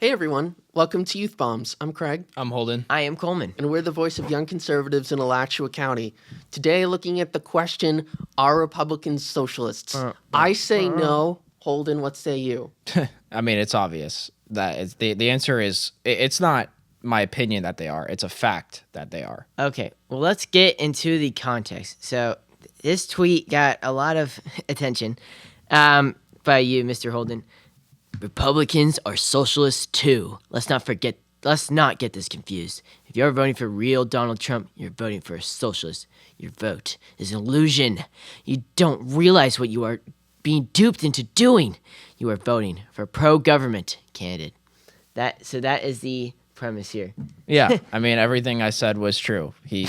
Hey everyone, welcome to Youth Bombs. I'm Craig. I'm Holden. I am Coleman. And we're the voice of young conservatives in Alachua County. Today looking at the question, are Republicans socialists? I say no. Holden, what say you? I mean, it's obvious that the answer is, it's not my opinion that they are. It's a fact that they are. Okay, well, let's get into the context. So this tweet got a lot of attention by you, Mr. Holden. Republicans are socialists too. Let's not get this confused. If you're voting for real Donald Trump, you're voting for a socialist. Your vote is an illusion. You don't realize what you are being duped into doing. You are voting for a pro-government candidate. That is the premise here. Yeah, I mean, everything I said was true. He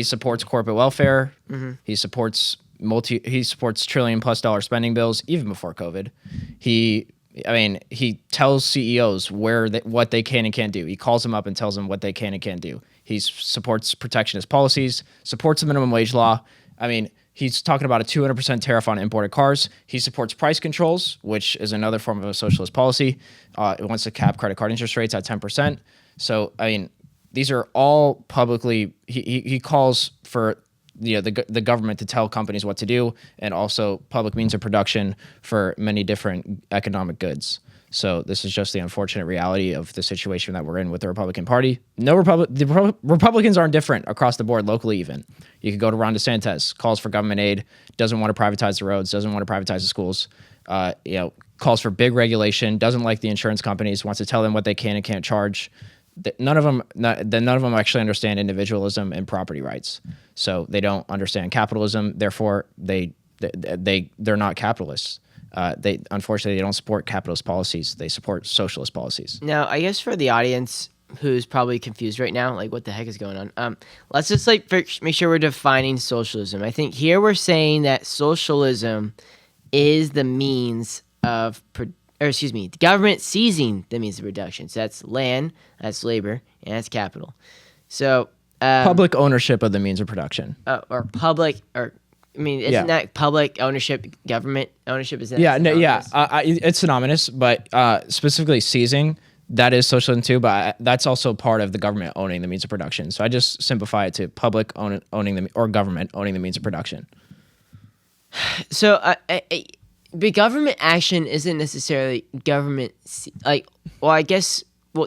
supports corporate welfare. Mm-hmm. He supports $1 trillion+ spending bills even before COVID. He tells CEOs what they can and can't do. He calls them up and tells them what they can and can't do. He supports protectionist policies, supports the minimum wage law. I mean, he's talking about a 200% tariff on imported cars. He supports price controls, which is another form of a socialist policy. It wants to cap credit card interest rates at 10%. So, I mean, these are all publicly, he calls for the government to tell companies what to do, and also public means of production for many different economic goods. So this is just the unfortunate reality of the situation that we're in with the Republican Party. Republicans aren't different across the board, locally even. You could go to Ron DeSantis, calls for government aid, doesn't want to privatize the roads, doesn't want to privatize the schools, calls for big regulation, doesn't like the insurance companies, wants to tell them what they can and can't charge. None of them actually understand individualism and property rights. So they don't understand capitalism. Therefore, they're not capitalists. Unfortunately, they don't support capitalist policies. They support socialist policies. Now, I guess for the audience who's probably confused right now, like what the heck is going on? Let's just make sure we're defining socialism. I think here we're saying that socialism is the means of the government seizing the means of production. So that's land, that's labor, and that's capital. So public ownership of the means of production, isn't that public ownership, government ownership? Is that it's synonymous, but specifically seizing, that is socialism too. But that's also part of the government owning the means of production. So I just simplify it to public owning or government owning the means of production. So but government action isn't necessarily government,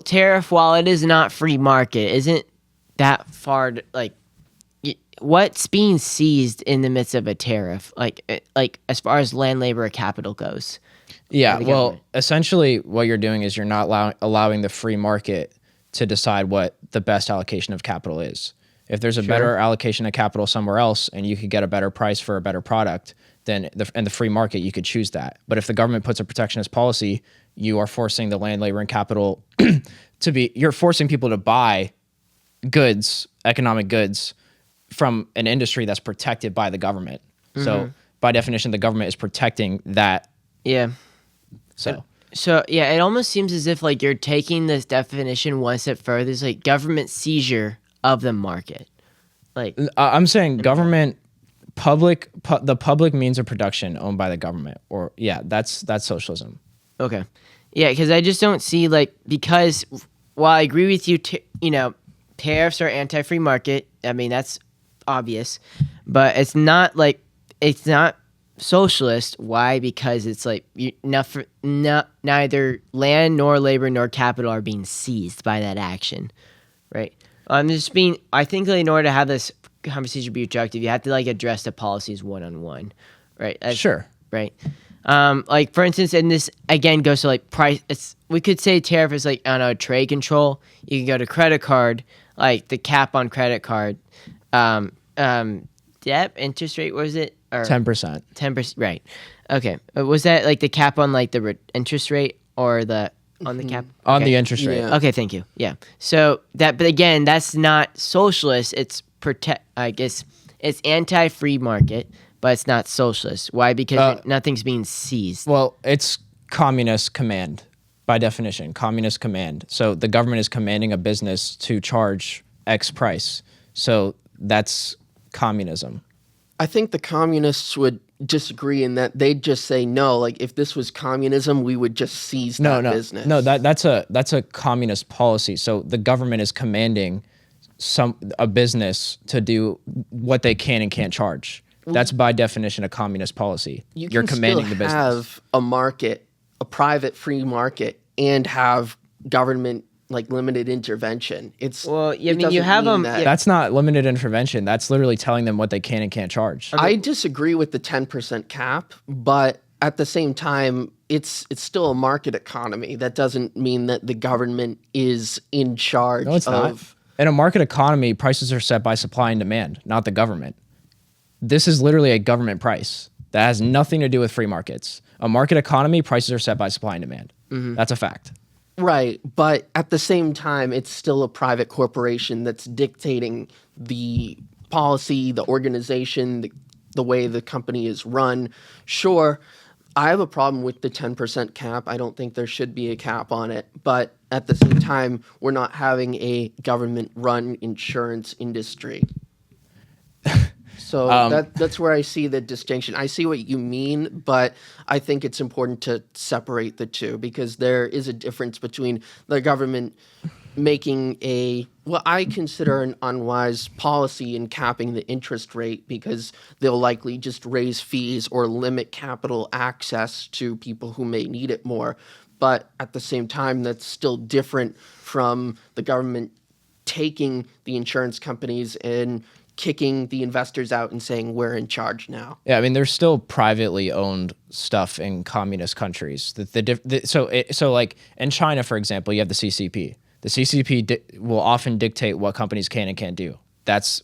tariff, while it is not free market, isn't that far, what's being seized in the midst of a tariff, as far as land, labor, or capital goes? Yeah, well, essentially what you're doing is you're not allowing the free market to decide what the best allocation of capital is. If there's a better allocation of capital somewhere else and you could get a better price for a better product, then in the free market, you could choose that. But if the government puts a protectionist policy, you are forcing the land, labor, and capital you're forcing people to buy goods, economic goods, from an industry that's protected by the government. Mm-hmm. So by definition, the government is protecting that. Yeah. So it almost seems as if you're taking this definition one step further. It's like government seizure of the market. I'm saying government. The public means of production owned by the government, that's socialism. Okay, yeah, because I just don't see because while I agree with you, tariffs are anti-free market. I mean that's obvious, but it's not socialist. Why? Because it's neither land nor labor nor capital are being seized by that action, right? I think in order to have this conversation be productive, you have to address the policies one-on-one, right? Sure. Right. For instance, and this again goes to price. We could say tariff is trade control. You can go to credit card, the cap on credit card, debt interest rate. What was it? 10%. 10%. Right. Okay. Was that the cap on the interest rate or the on the cap? On okay. the interest rate. Yeah. Okay. Thank you. Yeah. So but again, that's not socialist. It's it's anti-free market, but it's not socialist. Why? Because nothing's being seized. Well, it's communist command by definition. Communist command. So the government is commanding a business to charge X price. So that's communism. I think the communists would disagree in that they'd just say no. Like if this was communism, we would just seize that business. No, that's a communist policy. So the government is commanding a business to do what they can and can't charge. That's by definition a communist policy. You're commanding the business. Have a market, a private free market, and have government like limited intervention. You have them. That's not limited intervention. That's literally telling them what they can and can't charge. I disagree with the 10% cap, but at the same time, it's still a market economy. That doesn't mean that the government is in charge. No, it's not. In a market economy, prices are set by supply and demand, not the government. This is literally a government price. That has nothing to do with free markets. A market economy, prices are set by supply and demand. That's a fact. Right, but at the same time, it's still a private corporation that's dictating the policy, the organization, the way the company is run. Sure, I have a problem with the 10% cap. I don't think there should be a cap on it. But at the same time, we're not having a government-run insurance industry. So that's where I see the distinction. I see what you mean, but I think it's important to separate the two because there is a difference between the government making what I consider an unwise policy in capping the interest rate because they'll likely just raise fees or limit capital access to people who may need it more. But at the same time, that's still different from the government taking the insurance companies and kicking the investors out and saying we're in charge now. Yeah, I mean, there's still privately owned stuff in communist countries. So like in China, for example, you have the CCP. The CCP will often dictate what companies can and can't do. That's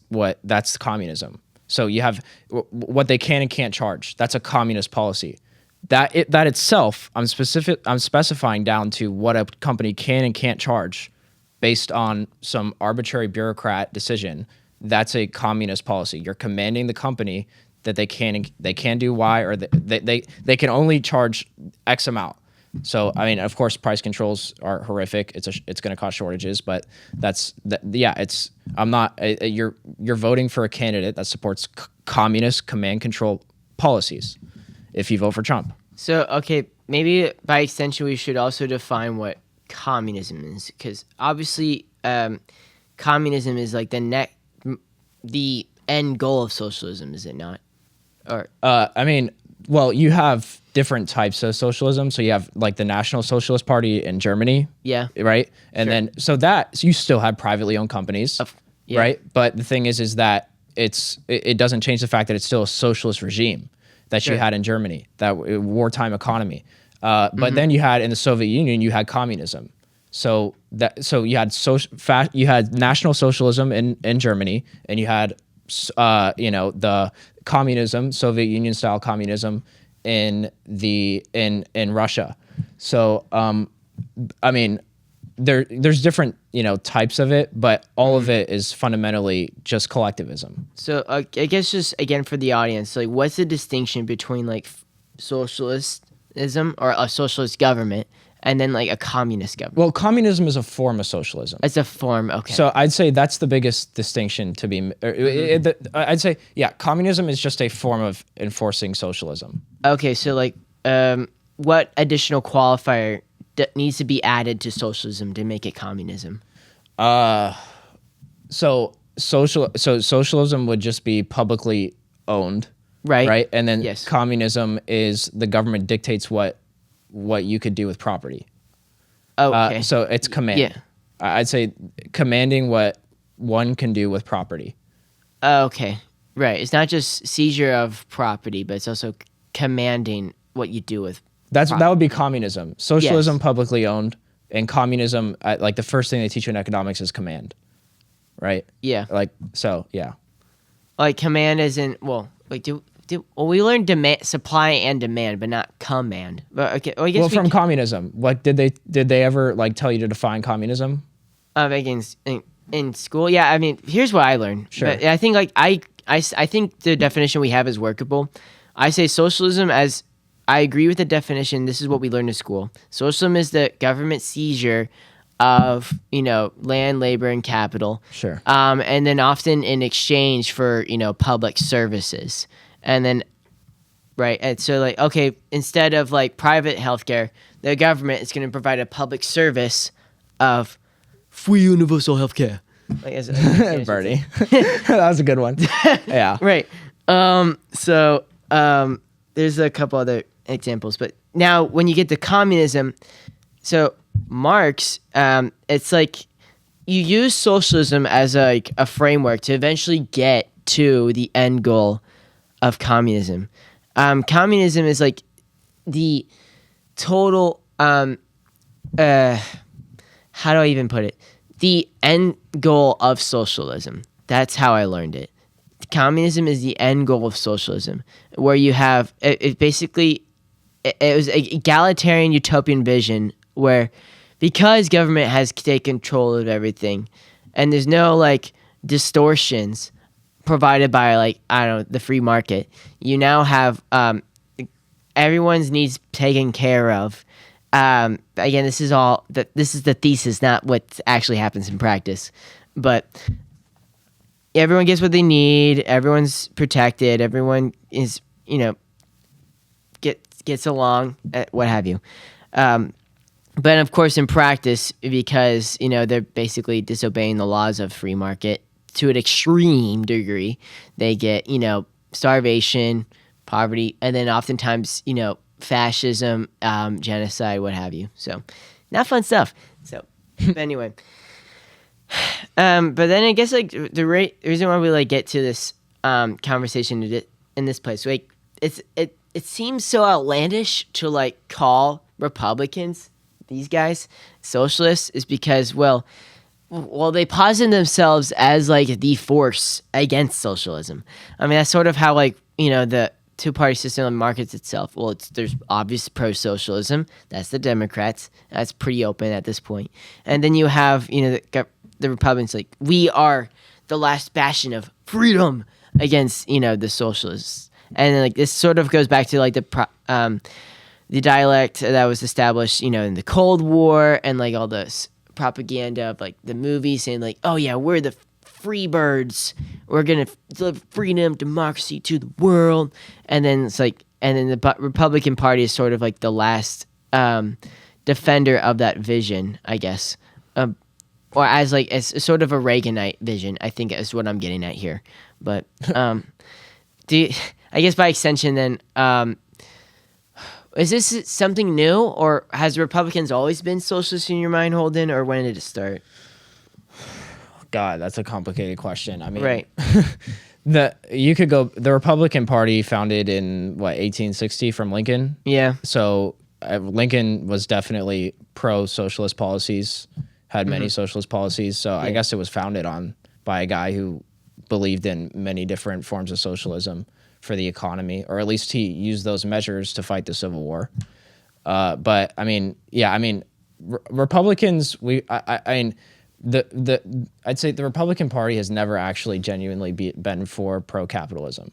communism. So you have what they can and can't charge. That's a communist policy. That itself, I'm specifying down to what a company can and can't charge based on some arbitrary bureaucrat decision. That's a communist policy. You're commanding the company that they can do Y, or they can only charge X amount. So I mean, of course, price controls are horrific. It's going to cause shortages, but you're voting for a candidate that supports communist command control policies. If you vote for Trump. So okay, maybe by extension we should also define what communism is, because obviously communism is like the end goal of socialism, is it not? Or I mean, well, you have different types of socialism. So you have like the National Socialist Party in Germany, yeah, right, and then so you still have privately owned companies, right? But the thing is that it doesn't change the fact that it's still a socialist regime that you had in Germany, that wartime economy. But then you had in the Soviet Union, you had communism. So you had National Socialism in Germany, and you had the communism, Soviet Union style communism in Russia. So I mean, there's different types of it, but all of it is fundamentally just collectivism. So I guess just again for the audience, like what's the distinction between like socialism or a socialist government and then like a communist government? Well, communism is a form of socialism. It's a form, okay. So I'd say that's the biggest distinction to be. I'd say communism is just a form of enforcing socialism. Okay, so like what additional qualifier needs to be added to socialism to make it communism? So socialism would just be publicly owned, right? And then communism is the government dictates what you could do with property. Okay. So it's command. Yeah. I'd say commanding what one can do with property. Okay. Right. It's not just seizure of property, but it's also commanding what you do with. That would be communism. Socialism, publicly owned, and communism. Like the first thing they teach you in economics is command, right? Yeah. Like so, yeah. Like command isn't we learned demand, supply and demand, but not command. But okay. Well, I guess from communism, what did they ever like tell you to define communism? Like in school, yeah. I mean, here's what I learned. Sure. But I think I think the definition we have is workable. I say socialism as. I agree with the definition. This is what we learned in school. Socialism is the government seizure of, land, labor, and capital. Sure. And then often in exchange for, public services. And then right? And so like, okay, instead of like private healthcare, the government is going to provide a public service of free universal healthcare. Like, Bernie. That was a good one. Yeah. Right. There's a couple other examples, but now when you get to communism, so Marx, it's like you use socialism as a framework to eventually get to the end goal of communism. Communism is like the total, how do I even put it? The end goal of socialism. That's how I learned it. Communism is the end goal of socialism, where you have it basically it was an egalitarian utopian vision where because government has taken control of everything and there's no like distortions provided by like I don't know the free market, you now have everyone's needs taken care of. Again, this is the thesis, not what actually happens in practice. But everyone gets what they need. Everyone's protected. Everyone is, gets along, what have you. But of course, in practice, because they're basically disobeying the laws of free market to an extreme degree, they get starvation, poverty, and then oftentimes fascism, genocide, what have you. So, not fun stuff. So, but anyway, but then I guess like the reason why we like get to this conversation in this place, like it seems so outlandish to like call Republicans, these guys, socialists, is because well they posit themselves as like the force against socialism. I mean that's sort of how like the two-party system markets itself. Well, there's obvious pro-socialism. That's the Democrats. That's pretty open at this point. And then you have, the Republicans like, we are the last bastion of freedom against, the socialists. And then, like this sort of goes back to like the dialect that was established, in the Cold War and like all this propaganda of like the movies saying like, oh yeah, we're the free birds. We're gonna deliver freedom, democracy to the world, and then it's like, and then the Republican Party is sort of like the last defender of that vision, I guess, or as like as sort of a Reaganite vision. I think is what I'm getting at here. But I guess by extension, then, is this something new, or has Republicans always been socialist in your mind, Holden, or when did it start? God, that's a complicated question. I mean, right. The Republican Party founded in 1860 from Lincoln. Yeah. So Lincoln was definitely pro-socialist policies, had many socialist policies. So I guess it was founded by a guy who believed in many different forms of socialism for the economy, or at least he used those measures to fight the Civil War. But I mean, Republicans, I'd say the Republican Party has never actually genuinely been for pro-capitalism.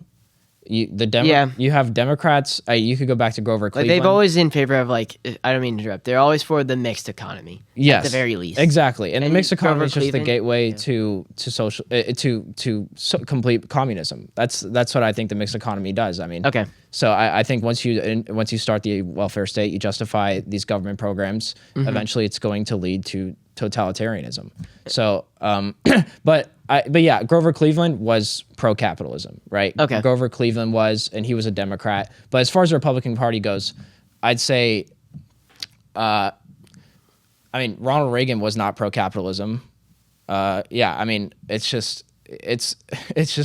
You have Democrats. You could go back to Grover Cleveland. They've always in favor of I don't mean to interrupt. They're always for the mixed economy. Yes, at the very least. Exactly, and the mixed economy Grover is just the Cleveland? gateway to social to complete communism. That's what I think the mixed economy does. I mean, Okay. So I think once you start the welfare state, you justify these government programs. Eventually, it's going to lead to totalitarianism. So, but yeah, Grover Cleveland was pro-capitalism, right? Okay. Grover Cleveland was, and he was a Democrat. But as far as the Republican Party goes, I'd say, Ronald Reagan was not pro-capitalism. It's just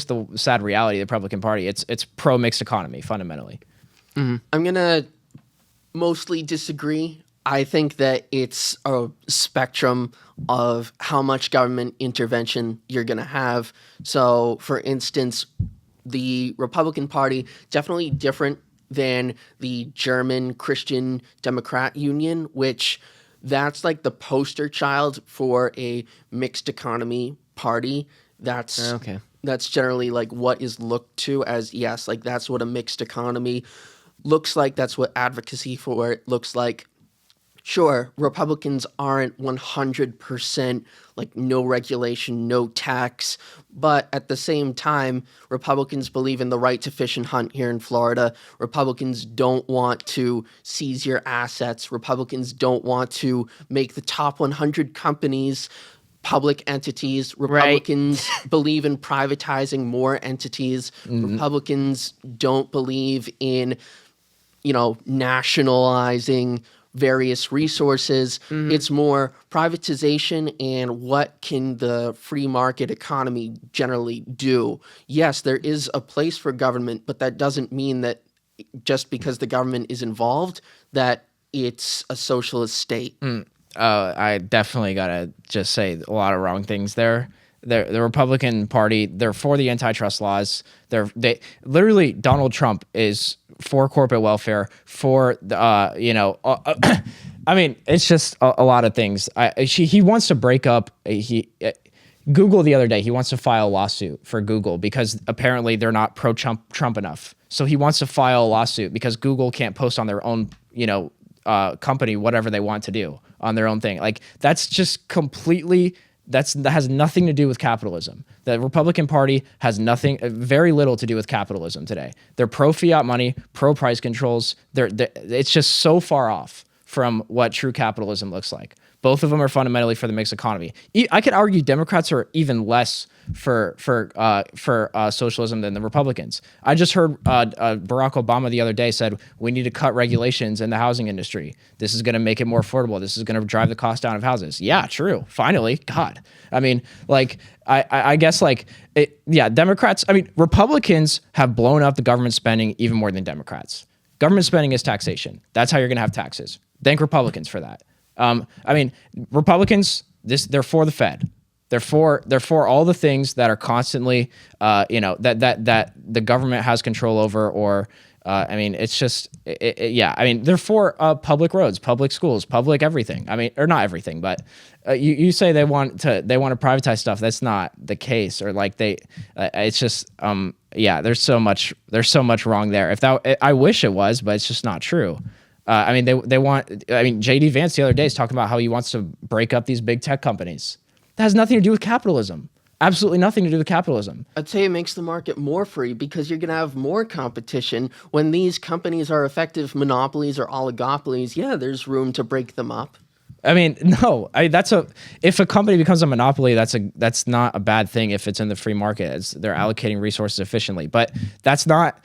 the sad reality of the Republican Party. It's pro-mixed economy fundamentally. I'm gonna mostly disagree. I think that it's a spectrum of how much government intervention you're going to have. So, for instance, the Republican Party, definitely different than the German Christian Democrat Union, which that's like the poster child for a mixed economy party. That's generally like what is looked to as, yes, like that's what a mixed economy looks like. That's what advocacy for it looks like. Sure, Republicans aren't 100% like no regulation, no tax, but at the same time, Republicans believe in the right to fish and hunt here in Florida. Republicans don't want to seize your assets. Republicans don't want to make the top 100 companies public entities. Republicans believe in privatizing more entities. Republicans don't believe in, nationalizing various resources. It's more privatization and what can the free market economy generally do. Yes, there is a place for government, but that doesn't mean that just because the government is involved that it's a socialist state. I definitely gotta just say a lot of wrong things there. The Republican Party, they're for the antitrust laws. They literally, Donald Trump is for corporate welfare, for the I mean, it's just a lot of things. He wants to break up. Google the other day, he wants to file a lawsuit for Google because apparently they're not pro-Trump enough. So he wants to file a lawsuit because Google can't post on their own, company whatever they want to do on their own thing. Like that's just completely. That has nothing to do with capitalism. The Republican Party has very little to do with capitalism today. They're pro fiat money, pro price controls. It's just so far off from what true capitalism looks like. Both of them are fundamentally for the mixed economy. I could argue Democrats are even less for socialism than the Republicans. I just heard Barack Obama the other day said we need to cut regulations in the housing industry. This is going to make it more affordable. This is going to drive the cost down of houses. Yeah, true. Finally, God. I mean, like I guess Democrats. I mean, Republicans have blown up the government spending even more than Democrats. Government spending is taxation. That's how you're going to have taxes. Thank Republicans for that. I mean, Republicans, they're for the Fed. They're for all the things that are constantly, that the government has control over. Or, I mean, it's just, I mean, they're for public roads, public schools, public everything. I mean, or not everything, but you say they want to privatize stuff. That's not the case. Or like it's just, there's so much wrong there. I wish it was, but it's just not true. I mean, they want. I mean, J.D. Vance the other day is talking about how he wants to break up these big tech companies. That has nothing to do with capitalism. Absolutely nothing to do with capitalism. I'd say it makes the market more free because you're going to have more competition when these companies are effective monopolies or oligopolies. Yeah, there's room to break them up. I mean, no. If a company becomes a monopoly, that's not a bad thing if it's in the free market. They're allocating resources efficiently. But that's not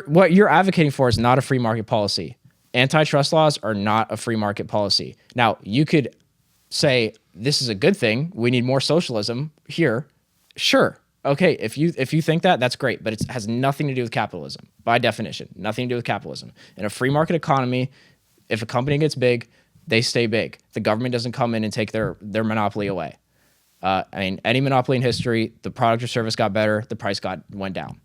what you're advocating for is not a free market policy. Antitrust laws are not a free market policy. Now, you could say this is a good thing. We need more socialism here. Sure. Okay, if you think that, that's great, but it has nothing to do with capitalism. By definition, nothing to do with capitalism. In a free market economy, if a company gets big, they stay big. The government doesn't come in and take their monopoly away. I mean, any monopoly in history, the product or service got better, the price went down.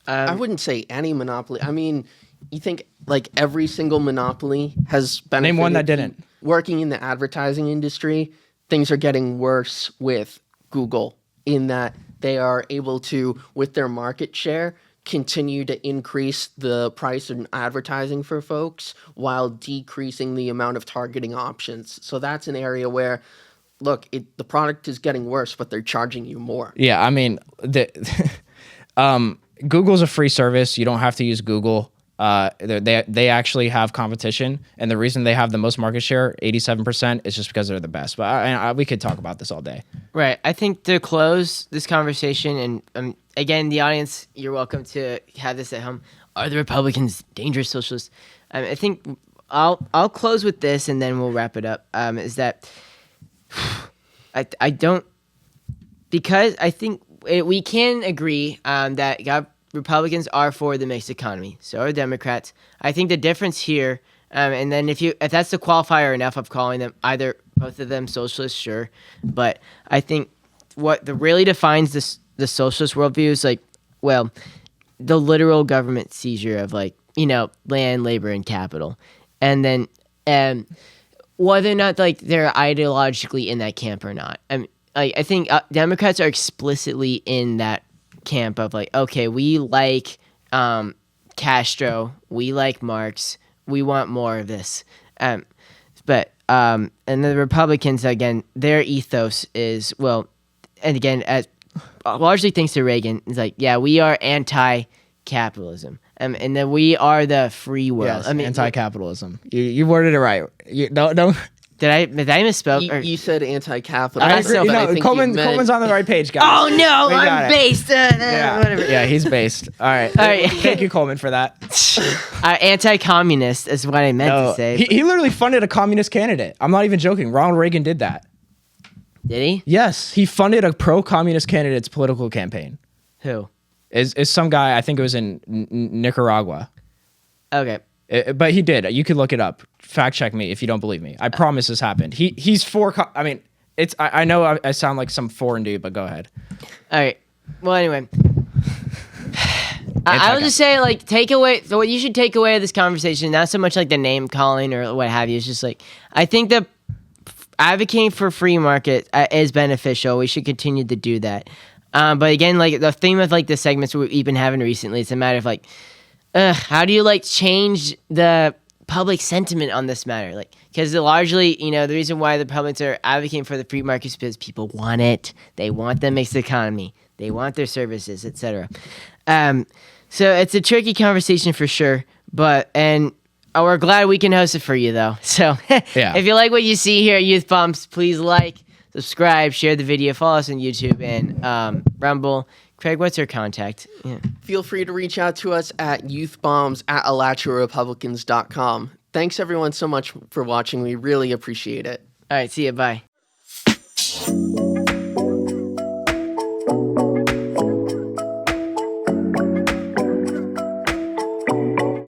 I wouldn't say any monopoly. I mean, you think like every single monopoly has benefited. Name one that didn't. Working in the advertising industry, things are getting worse with Google in that they are able to, with their market share, continue to increase the price of advertising for folks while decreasing the amount of targeting options. So that's an area where, look, the product is getting worse, but they're charging you more. Yeah, I mean, Google's a free service. You don't have to use Google. They actually have competition, and the reason they have the most market share, 87%, is just because they're the best. But we could talk about this all day. Right. I think to close this conversation, and again, the audience, you're welcome to have this at home. Are the Republicans dangerous socialists? I think I'll close with this, and then we'll wrap it up. Is that I don't, because I think we can agree that Republicans are for the mixed economy. So are Democrats. I think the difference here, and then if that's the qualifier enough of calling them both of them socialists, sure. But I think what really defines the socialist worldview is the literal government seizure of land, labor, and capital, and then whether or not they're ideologically in that camp or not. I think Democrats are explicitly in that camp of okay, we like Castro, we like Marx, we want more of this. But and the Republicans, again, their ethos is, well, and again, as largely thanks to Reagan, it's like, yeah, we are anti-capitalism, and then we are the free world. Yes, anti-capitalism. You worded it right. Don't. Did I misspoke? You said anti-capital. I agree. but I think you Coleman's meant- on the right page, guys. Oh no, We got I'm it. based. Whatever. Yeah, he's based. All right. All right. Thank you, Coleman, for that. Anti-communist is what I meant to say. He literally funded a communist candidate. I'm not even joking. Ronald Reagan did that. Did he? Yes, he funded a pro-communist candidate's political campaign. Who? Is some guy, I think it was in Nicaragua. Okay. But he did. You could look it up. Fact check me if you don't believe me. I promise this happened. He's for. I mean, it's. I know I sound like some foreign dude, but go ahead. All right. Well, anyway, I would just say, like, take away. So what you should take away of this conversation, not so much like the name calling or what have you. It's just like, I think that advocating for free market is beneficial. We should continue to do that. But again, like the theme of like the segments we've been having recently, it's a matter of like, how do you like change the public sentiment on this matter? Like, because largely, the reason why the Republicans are advocating for the free market is because people want it. They want the mixed economy. They want their services, etc. So it's a tricky conversation for sure. But we're glad we can host it for you though. So Yeah. If you like what you see here at Youth Bumps, please like, subscribe, share the video, follow us on YouTube and Rumble. Craig, what's your contact? Yeah. Feel free to reach out to us at youthbombs@alatrarepublicans.com. Thanks everyone so much for watching. We really appreciate it. All right, see you. Bye.